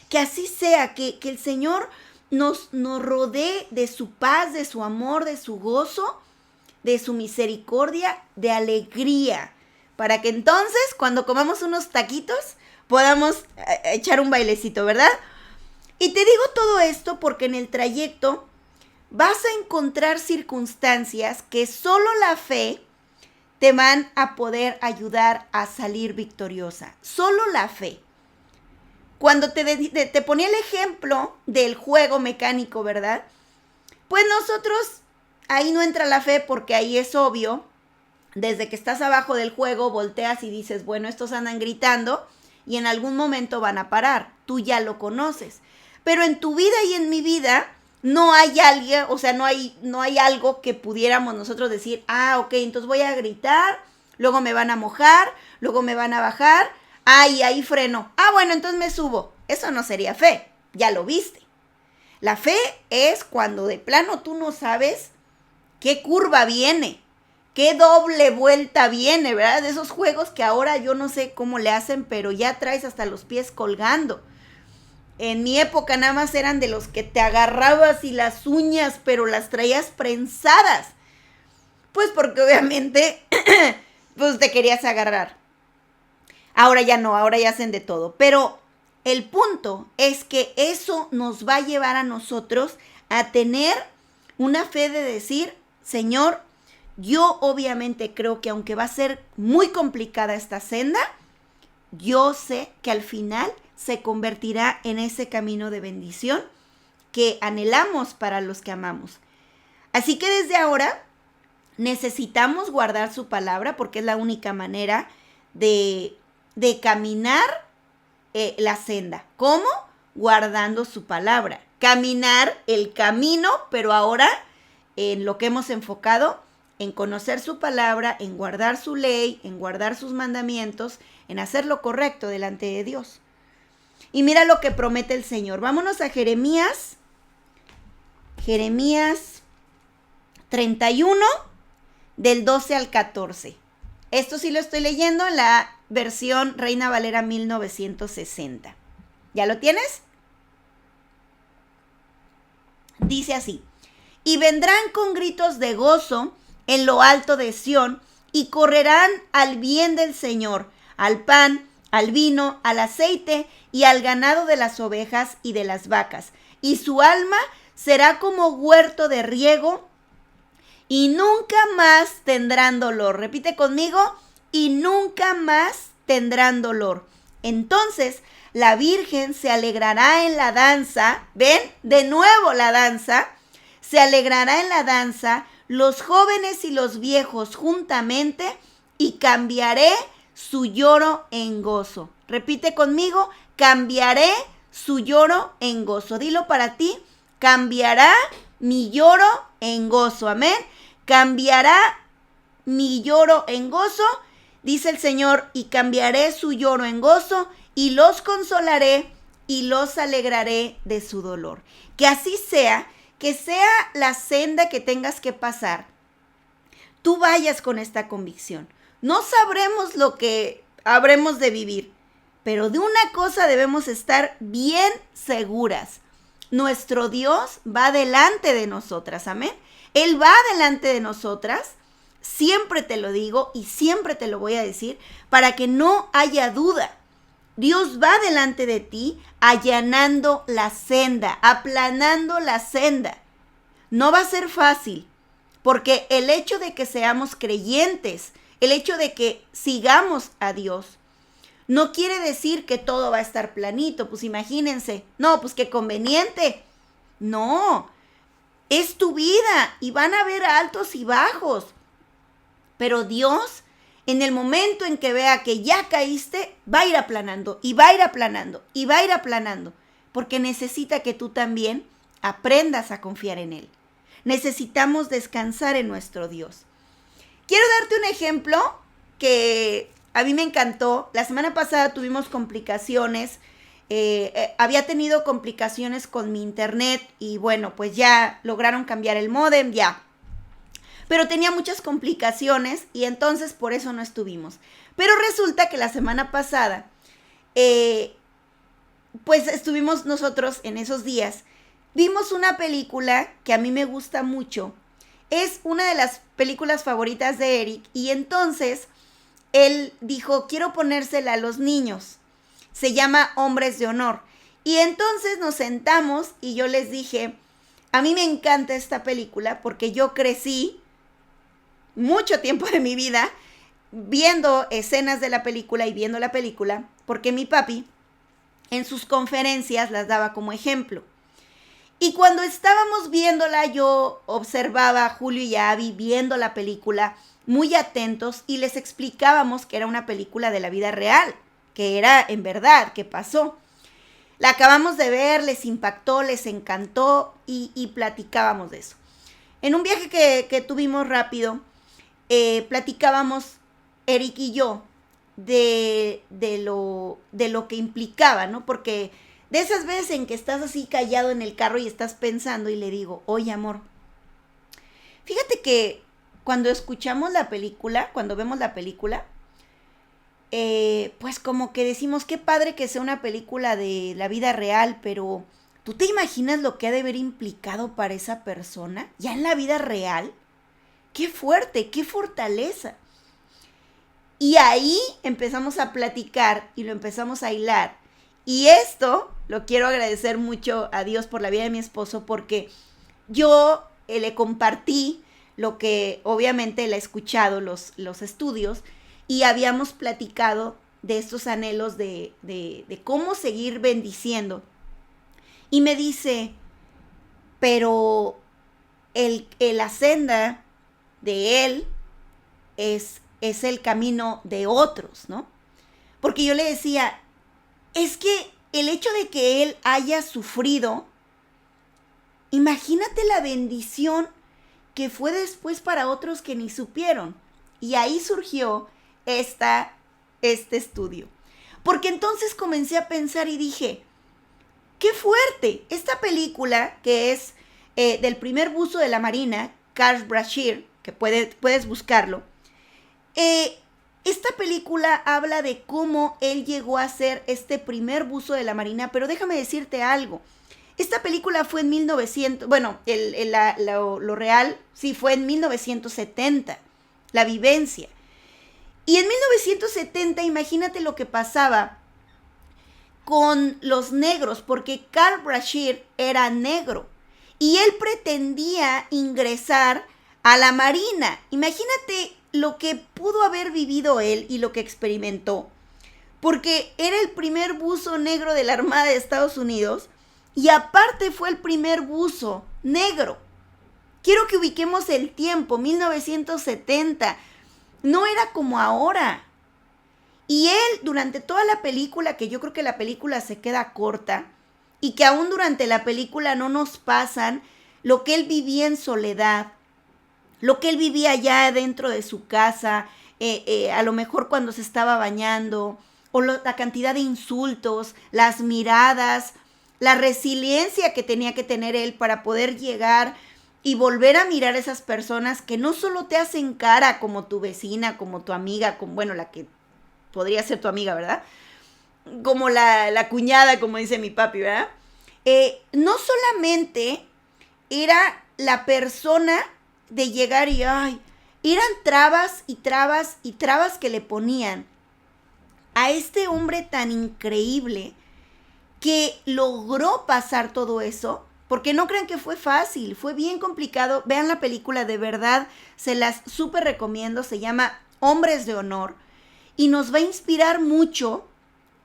Que así sea, que el Señor nos rodee de su paz, de su amor, de su gozo, de su misericordia, de alegría. Para que entonces, cuando comamos unos taquitos, podamos echar un bailecito, ¿verdad? Y te digo todo esto porque en el trayecto vas a encontrar circunstancias que solo la fe te van a poder ayudar a salir victoriosa. Solo la fe. Cuando te ponía el ejemplo del juego mecánico, ¿verdad? Pues nosotros, ahí no entra la fe porque ahí es obvio. Desde que estás abajo del juego, volteas y dices, bueno, estos andan gritando y en algún momento van a parar. Tú ya lo conoces. Pero en tu vida y en mi vida no hay alguien, o sea, no hay algo que pudiéramos nosotros decir, ok, entonces voy a gritar, luego me van a mojar, luego me van a bajar, y ahí freno. Bueno, entonces me subo. Eso no sería fe, ya lo viste. La fe es cuando de plano tú no sabes qué curva viene, qué doble vuelta viene, ¿verdad? De esos juegos que ahora yo no sé cómo le hacen, pero ya traes hasta los pies colgando. En mi época nada más eran de los que te agarrabas y las uñas, pero las traías prensadas. Pues porque obviamente pues te querías agarrar. Ahora ya no, ahora ya hacen de todo. Pero el punto es que eso nos va a llevar a nosotros a tener una fe de decir, Señor, yo obviamente creo que aunque va a ser muy complicada esta senda, yo sé que al final se convertirá en ese camino de bendición que anhelamos para los que amamos. Así que desde ahora necesitamos guardar su palabra porque es la única manera de caminar la senda. ¿Cómo? Guardando su palabra. Caminar el camino, pero ahora en lo que hemos enfocado, en conocer su palabra, en guardar su ley, en guardar sus mandamientos, en hacer lo correcto delante de Dios. Y mira lo que promete el Señor. Vámonos a Jeremías 31, del 12 al 14. Esto sí lo estoy leyendo en la versión Reina Valera 1960. ¿Ya lo tienes? Dice así: y vendrán con gritos de gozo en lo alto de Sión, y correrán al bien del Señor, al pan, al vino, al aceite y al ganado de las ovejas y de las vacas. Y su alma será como huerto de riego, y nunca más tendrán dolor. Repite conmigo: y nunca más tendrán dolor. Entonces la Virgen se alegrará en la danza. ¿Ven? De nuevo la danza. Se alegrará en la danza, los jóvenes y los viejos juntamente, y cambiaré su lloro en gozo. Repite conmigo: cambiaré su lloro en gozo. Dilo para ti: cambiará mi lloro en gozo. Amén. Cambiará mi lloro en gozo, dice el Señor, y cambiaré su lloro en gozo, y los consolaré y los alegraré de su dolor. Que así sea, que sea la senda que tengas que pasar, tú vayas con esta convicción. No sabremos lo que habremos de vivir, pero de una cosa debemos estar bien seguras: nuestro Dios va delante de nosotras. Amén. Él va delante de nosotras. Siempre te lo digo y siempre te lo voy a decir para que no haya duda. Dios va delante de ti, allanando la senda, aplanando la senda. No va a ser fácil, porque el hecho de que seamos creyentes, el hecho de que sigamos a Dios, no quiere decir que todo va a estar planito. Pues imagínense, no, pues qué conveniente. No, es tu vida y van a haber altos y bajos. Pero Dios, en el momento en que vea que ya caíste, va a ir aplanando y va a ir aplanando y va a ir aplanando, porque necesita que tú también aprendas a confiar en Él. Necesitamos descansar en nuestro Dios. Quiero darte un ejemplo que a mí me encantó. La semana pasada tuvimos complicaciones. Había tenido complicaciones con mi internet y bueno, pues ya lograron cambiar el módem, ya. Pero tenía muchas complicaciones y entonces por eso no estuvimos. Pero resulta que la semana pasada, pues estuvimos nosotros en esos días. Vimos una película que a mí me gusta mucho. Es una de las películas favoritas de Eric y entonces él dijo: quiero ponérsela a los niños. Se llama Hombres de Honor. Y entonces nos sentamos y yo les dije: a mí me encanta esta película porque yo crecí mucho tiempo de mi vida viendo escenas de la película y viendo la película, porque mi papi en sus conferencias las daba como ejemplo. Y cuando estábamos viéndola, yo observaba a Julio y a Abby viendo la película muy atentos y les explicábamos que era una película de la vida real, que era en verdad, que pasó. La acabamos de ver, les impactó, les encantó y platicábamos de eso. En un viaje que tuvimos rápido, platicábamos Eric y yo de lo que implicaba, ¿no? Porque de esas veces en que estás así callado en el carro y estás pensando y le digo: oye, amor, fíjate que cuando escuchamos la película, cuando vemos la película, pues como que decimos: qué padre que sea una película de la vida real, pero ¿tú te imaginas lo que ha de haber implicado para esa persona ya en la vida real? ¡Qué fuerte, qué fortaleza! Y ahí empezamos a platicar y lo empezamos a hilar. Y esto lo quiero agradecer mucho a Dios por la vida de mi esposo, porque yo le compartí lo que obviamente él ha escuchado, los estudios, y habíamos platicado de estos anhelos de cómo seguir bendiciendo. Y me dice, pero la senda de él es el camino de otros, ¿no? Porque yo le decía, es que el hecho de que él haya sufrido, imagínate la bendición que fue después para otros que ni supieron. Y ahí surgió este estudio. Porque entonces comencé a pensar y dije, ¡qué fuerte! Esta película, que es del primer buzo de la Marina, Carl Brashear, que puedes buscarlo, esta película habla de cómo él llegó a ser este primer buzo de la Marina, pero déjame decirte algo. Esta película fue en 1900, bueno, lo real sí fue en 1970, la vivencia. Y en 1970, imagínate lo que pasaba con los negros, porque Carl Brashear era negro y él pretendía ingresar a la Marina. Imagínate lo que pudo haber vivido él y lo que experimentó, porque era el primer buzo negro de la Armada de Estados Unidos y aparte fue el primer buzo negro. Quiero que ubiquemos el tiempo, 1970, no era como ahora. Y él, durante toda la película, que yo creo que la película se queda corta, y que aún durante la película no nos pasan lo que él vivía en soledad, lo que él vivía allá dentro de su casa, a lo mejor cuando se estaba bañando, o la cantidad de insultos, las miradas, la resiliencia que tenía que tener él para poder llegar y volver a mirar a esas personas que no solo te hacen cara como tu vecina, como tu amiga, como, bueno, la que podría ser tu amiga, ¿verdad? Como la cuñada, como dice mi papi, ¿verdad? No solamente era la persona de llegar y, ay, eran trabas y trabas y trabas que le ponían a este hombre tan increíble que logró pasar todo eso, porque no crean que fue fácil, fue bien complicado. Vean la película, de verdad, se las súper recomiendo, se llama Hombres de Honor, y nos va a inspirar mucho.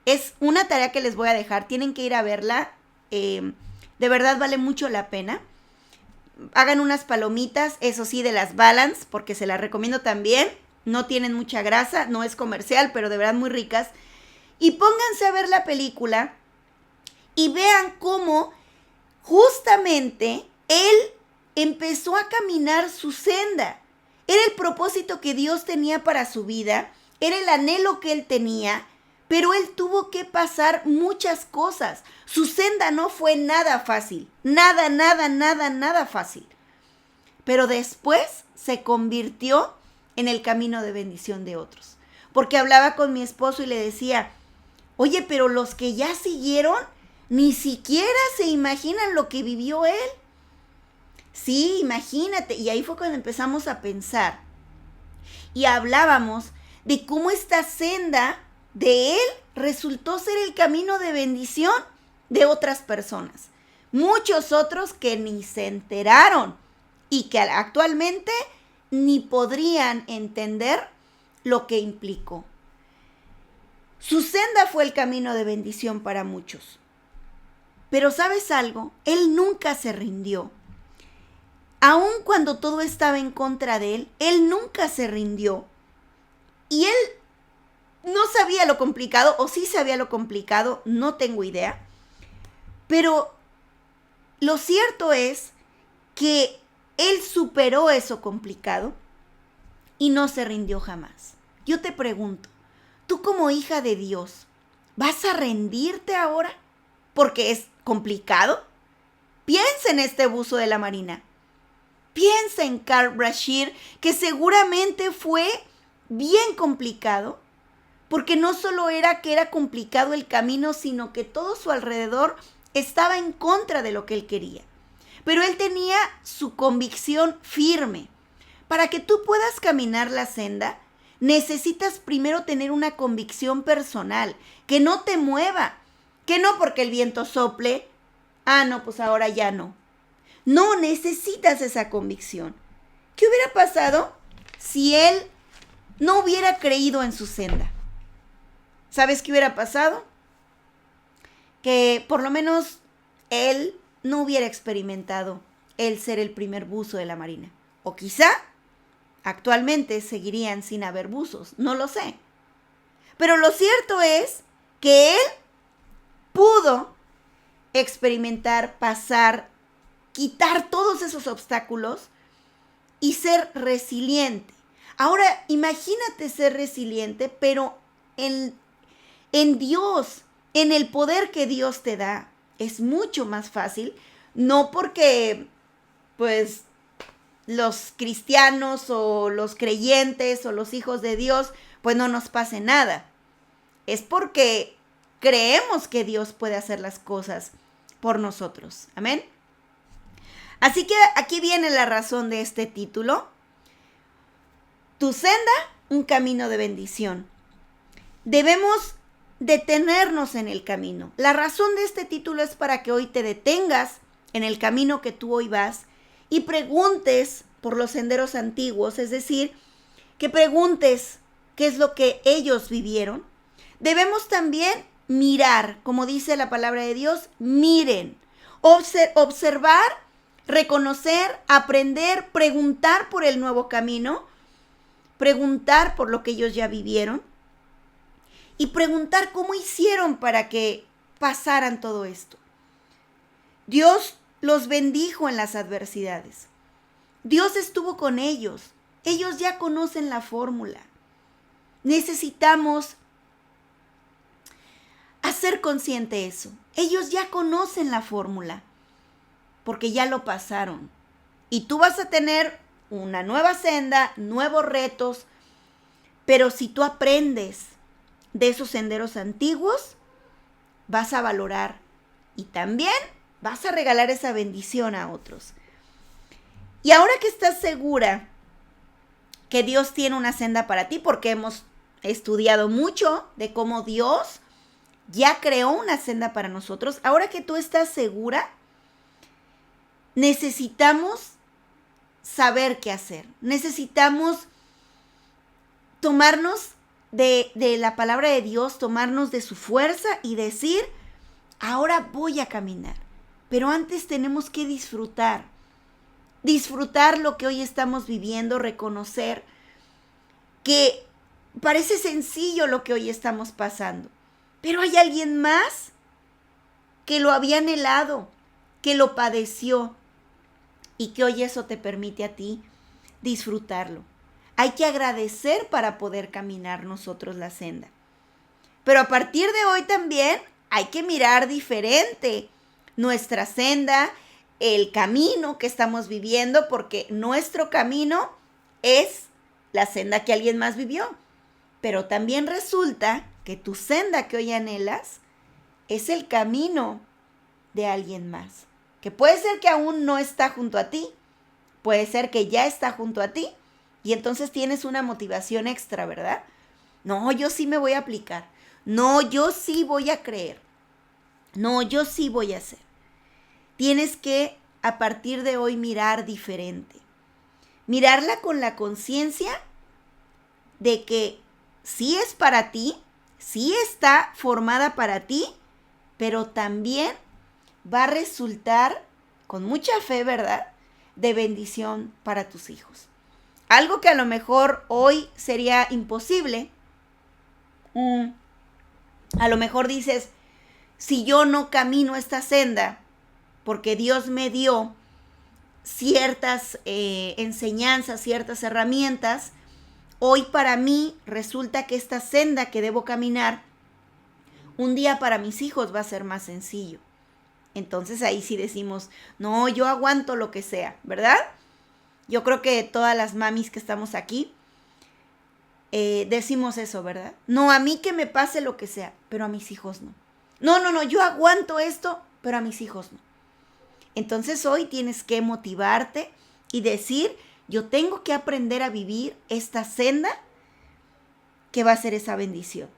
Es una tarea que les voy a dejar, tienen que ir a verla, de verdad vale mucho la pena. Hagan unas palomitas, eso sí, de las Balance, porque se las recomiendo también. No tienen mucha grasa, no es comercial, pero de verdad muy ricas. Y pónganse a ver la película y vean cómo justamente él empezó a caminar su senda. Era el propósito que Dios tenía para su vida, era el anhelo que él tenía, pero él tuvo que pasar muchas cosas. Su senda no fue nada fácil, nada fácil. Pero después se convirtió en el camino de bendición de otros. Porque hablaba con mi esposo y le decía, oye, pero los que ya siguieron ni siquiera se imaginan lo que vivió él. Sí, imagínate. Y ahí fue cuando empezamos a pensar. Y hablábamos de cómo esta senda de él resultó ser el camino de bendición de otras personas. Muchos otros que ni se enteraron y que actualmente ni podrían entender lo que implicó. Su senda fue el camino de bendición para muchos. Pero ¿sabes algo? Él nunca se rindió. Aun cuando todo estaba en contra de él, él nunca se rindió. Y él no sabía lo complicado, o sí sabía lo complicado, no tengo idea. Pero lo cierto es que él superó eso complicado y no se rindió jamás. Yo te pregunto, tú como hija de Dios, ¿vas a rendirte ahora porque es complicado? Piensa en este buzo de la Marina. Piensa en Carl Brashear, que seguramente fue bien complicado, porque no solo era que era complicado el camino, sino que todo su alrededor estaba en contra de lo que él quería. Pero él tenía su convicción firme. Para que tú puedas caminar la senda, necesitas primero tener una convicción personal, que no te mueva, que no porque el viento sople, no, pues ahora ya no. No, necesitas esa convicción. ¿Qué hubiera pasado si él no hubiera creído en su senda? ¿Sabes qué hubiera pasado? Que por lo menos él no hubiera experimentado el ser el primer buzo de la Marina. O quizá actualmente seguirían sin haber buzos, no lo sé. Pero lo cierto es que él pudo experimentar, pasar, quitar todos esos obstáculos y ser resiliente. Ahora, imagínate ser resiliente, pero en Dios, en el poder que Dios te da. Es mucho más fácil, no porque, pues, los cristianos o los creyentes o los hijos de Dios, pues no nos pase nada. Es porque creemos que Dios puede hacer las cosas por nosotros. Amén. Así que aquí viene la razón de este título. Tu senda, un camino de bendición. Debemos detenernos en el camino. La razón de este título es para que hoy te detengas en el camino que tú hoy vas y preguntes por los senderos antiguos, es decir, que preguntes qué es lo que ellos vivieron. Debemos también mirar, como dice la palabra de Dios, miren, observar, reconocer, aprender, preguntar por el nuevo camino, preguntar por lo que ellos ya vivieron y preguntar cómo hicieron para que pasaran todo esto. Dios los bendijo en las adversidades. Dios estuvo con ellos. Ellos ya conocen la fórmula. Necesitamos hacer consciente eso. Ellos ya conocen la fórmula porque ya lo pasaron. Y tú vas a tener una nueva senda, nuevos retos, pero si tú aprendes de esos senderos antiguos, vas a valorar y también vas a regalar esa bendición a otros. Y ahora que estás segura que Dios tiene una senda para ti, porque hemos estudiado mucho de cómo Dios ya creó una senda para nosotros, ahora que tú estás segura, necesitamos saber qué hacer. Necesitamos tomarnos de la palabra de Dios, tomarnos de su fuerza y decir, ahora voy a caminar. Pero antes tenemos que disfrutar lo que hoy estamos viviendo, reconocer que parece sencillo lo que hoy estamos pasando, pero hay alguien más que lo había anhelado, que lo padeció y que hoy eso te permite a ti disfrutarlo. Hay que agradecer para poder caminar nosotros la senda. Pero a partir de hoy también hay que mirar diferente nuestra senda, el camino que estamos viviendo, porque nuestro camino es la senda que alguien más vivió. Pero también resulta que tu senda que hoy anhelas es el camino de alguien más. Que puede ser que aún no está junto a ti, puede ser que ya está junto a ti y entonces tienes una motivación extra, ¿verdad? No, yo sí me voy a aplicar. No, yo sí voy a creer. No, yo sí voy a hacer. Tienes que a partir de hoy mirar diferente. Mirarla con la conciencia de que sí es para ti, sí está formada para ti, pero también va a resultar con mucha fe, ¿verdad?, de bendición para tus hijos. Algo que a lo mejor hoy sería imposible. A lo mejor dices, si yo no camino esta senda, porque Dios me dio ciertas enseñanzas, ciertas herramientas, hoy para mí resulta que esta senda que debo caminar, un día para mis hijos va a ser más sencillo. Entonces ahí sí decimos, no, yo aguanto lo que sea, ¿verdad? Yo creo que todas las mamis que estamos aquí decimos eso, ¿verdad? No, a mí que me pase lo que sea, pero a mis hijos no. No, yo aguanto esto, pero a mis hijos no. Entonces hoy tienes que motivarte y decir, yo tengo que aprender a vivir esta senda que va a ser esa bendición.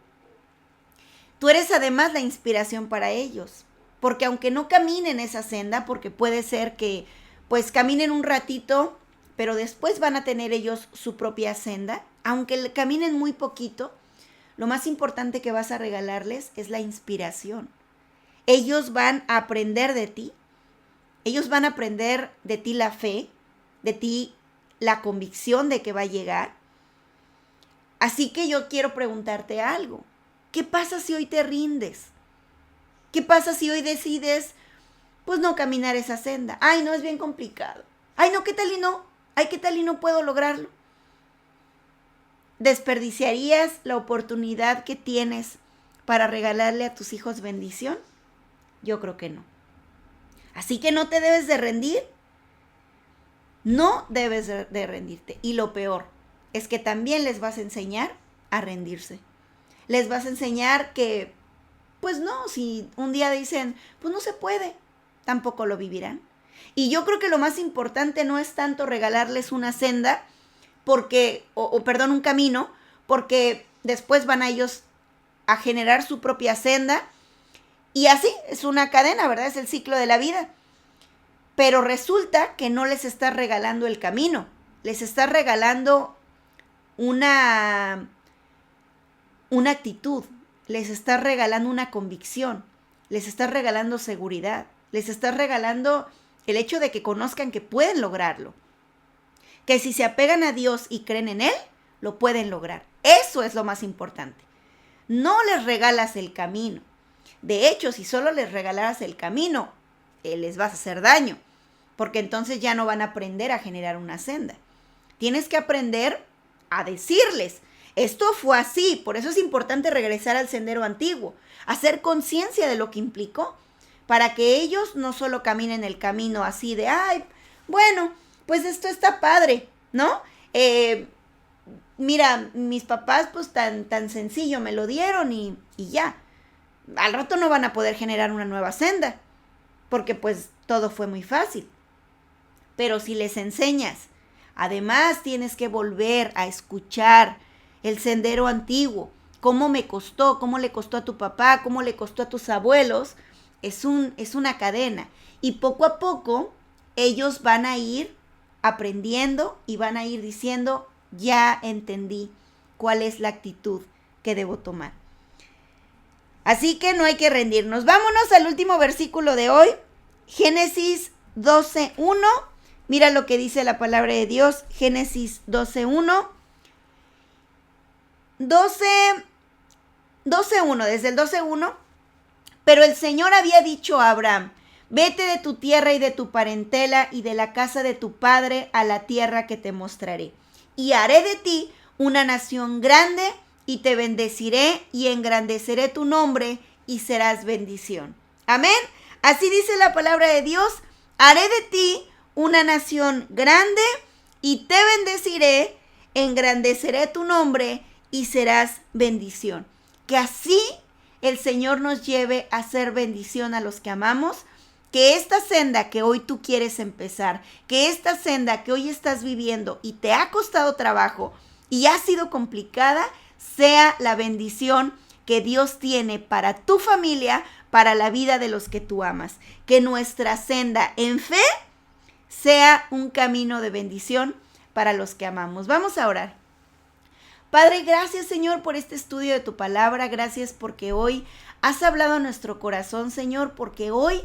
Tú eres además la inspiración para ellos. Porque aunque no caminen esa senda, porque puede ser que pues caminen un ratito, pero después van a tener ellos su propia senda, aunque caminen muy poquito, lo más importante que vas a regalarles es la inspiración. Ellos van a aprender de ti. Ellos van a aprender de ti la fe, de ti la convicción de que va a llegar. Así que yo quiero preguntarte algo. ¿Qué pasa si hoy te rindes? ¿Qué pasa si hoy decides, pues no caminar esa senda? Ay, no, es bien complicado. Ay, no, ¿qué tal y no? Ay, ¿qué tal y no puedo lograrlo? ¿Desperdiciarías la oportunidad que tienes para regalarle a tus hijos bendición? Yo creo que no. Así que no te debes de rendir. No debes de rendirte. Y lo peor es que también les vas a enseñar a rendirse. Les vas a enseñar que, pues no, si un día dicen, pues no se puede, tampoco lo vivirán. Y yo creo que lo más importante no es tanto regalarles una senda, porque, un camino, porque después van a ellos a generar su propia senda. Y así, es una cadena, ¿verdad? Es el ciclo de la vida. Pero resulta que no les estás regalando el camino, les estás regalando una actitud, les estás regalando una convicción, les estás regalando seguridad, les estás regalando el hecho de que conozcan que pueden lograrlo, que si se apegan a Dios y creen en Él, lo pueden lograr. Eso es lo más importante. No les regalas el camino. De hecho, si solo les regalaras el camino, les vas a hacer daño, porque entonces ya no van a aprender a generar una senda. Tienes que aprender a decirles, esto fue así, por eso es importante regresar al sendero antiguo, hacer conciencia de lo que implicó, para que ellos no solo caminen el camino así de, ay, bueno, pues esto está padre, ¿no? Mira, mis papás pues tan sencillo me lo dieron y ya. Al rato no van a poder generar una nueva senda, porque pues todo fue muy fácil. Pero si les enseñas, además tienes que volver a escuchar el sendero antiguo, cómo me costó, cómo le costó a tu papá, cómo le costó a tus abuelos, es una cadena. Y poco a poco ellos van a ir aprendiendo y van a ir diciendo, ya entendí cuál es la actitud que debo tomar. Así que no hay que rendirnos. Vámonos al último versículo de hoy, Génesis 12:1. Mira lo que dice la palabra de Dios, Génesis 12:1. 12:1, desde el 12:1. Pero el Señor había dicho a Abraham, vete de tu tierra y de tu parentela y de la casa de tu padre a la tierra que te mostraré. Y haré de ti una nación grande y te bendeciré y engrandeceré tu nombre y serás bendición. Amén. Así dice la palabra de Dios, haré de ti una nación grande y te bendeciré, engrandeceré tu nombre y serás bendición. Que así el Señor nos lleve a ser bendición a los que amamos, que esta senda que hoy tú quieres empezar, que esta senda que hoy estás viviendo y te ha costado trabajo y ha sido complicada, sea la bendición que Dios tiene para tu familia, para la vida de los que tú amas. Que nuestra senda en fe sea un camino de bendición para los que amamos. Vamos a orar. Padre, gracias, Señor, por este estudio de tu palabra. Gracias porque hoy has hablado a nuestro corazón, Señor, porque hoy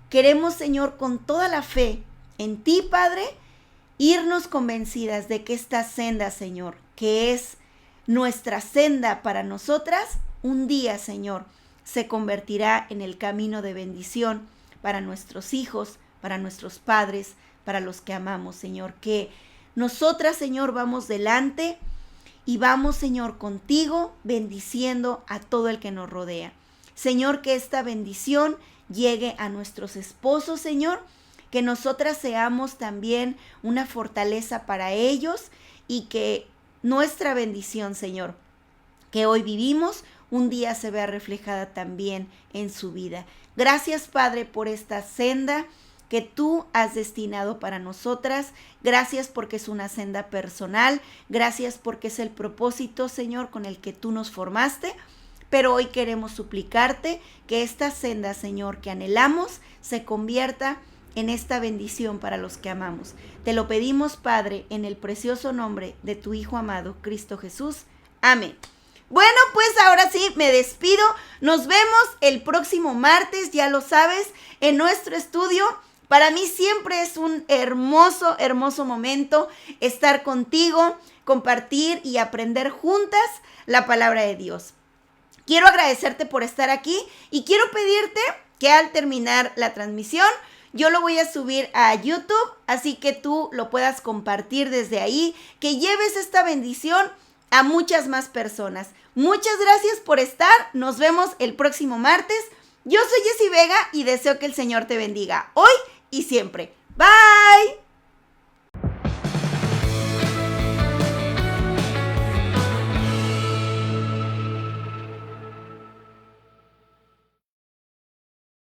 queremos, Señor, con toda la fe en ti, Padre, irnos convencidas de que esta senda, Señor, que es nuestra senda para nosotras, un día, Señor, se convertirá en el camino de bendición para nuestros hijos, para nuestros padres, para los que amamos, Señor. Que nosotras, Señor, vamos delante y vamos, Señor, contigo, bendiciendo a todo el que nos rodea. Señor, que esta bendición llegue a nuestros esposos, Señor, que nosotras seamos también una fortaleza para ellos y que nuestra bendición, Señor, que hoy vivimos, un día se vea reflejada también en su vida. Gracias, Padre, por esta senda que tú has destinado para nosotras. Gracias porque es una senda personal. Gracias porque es el propósito, Señor, con el que tú nos formaste. Pero hoy queremos suplicarte que esta senda, Señor, que anhelamos, se convierta en esta bendición para los que amamos. Te lo pedimos, Padre, en el precioso nombre de tu Hijo amado, Cristo Jesús. Amén. Bueno, pues ahora sí, me despido. Nos vemos el próximo martes, ya lo sabes, en nuestro estudio. Para mí siempre es un hermoso, hermoso momento estar contigo, compartir y aprender juntas la palabra de Dios. Quiero agradecerte por estar aquí y quiero pedirte que al terminar la transmisión, yo lo voy a subir a YouTube, así que tú lo puedas compartir desde ahí, que lleves esta bendición a muchas más personas. Muchas gracias por estar. Nos vemos el próximo martes. Yo soy Jessy Vega y deseo que el Señor te bendiga hoy y siempre. Bye.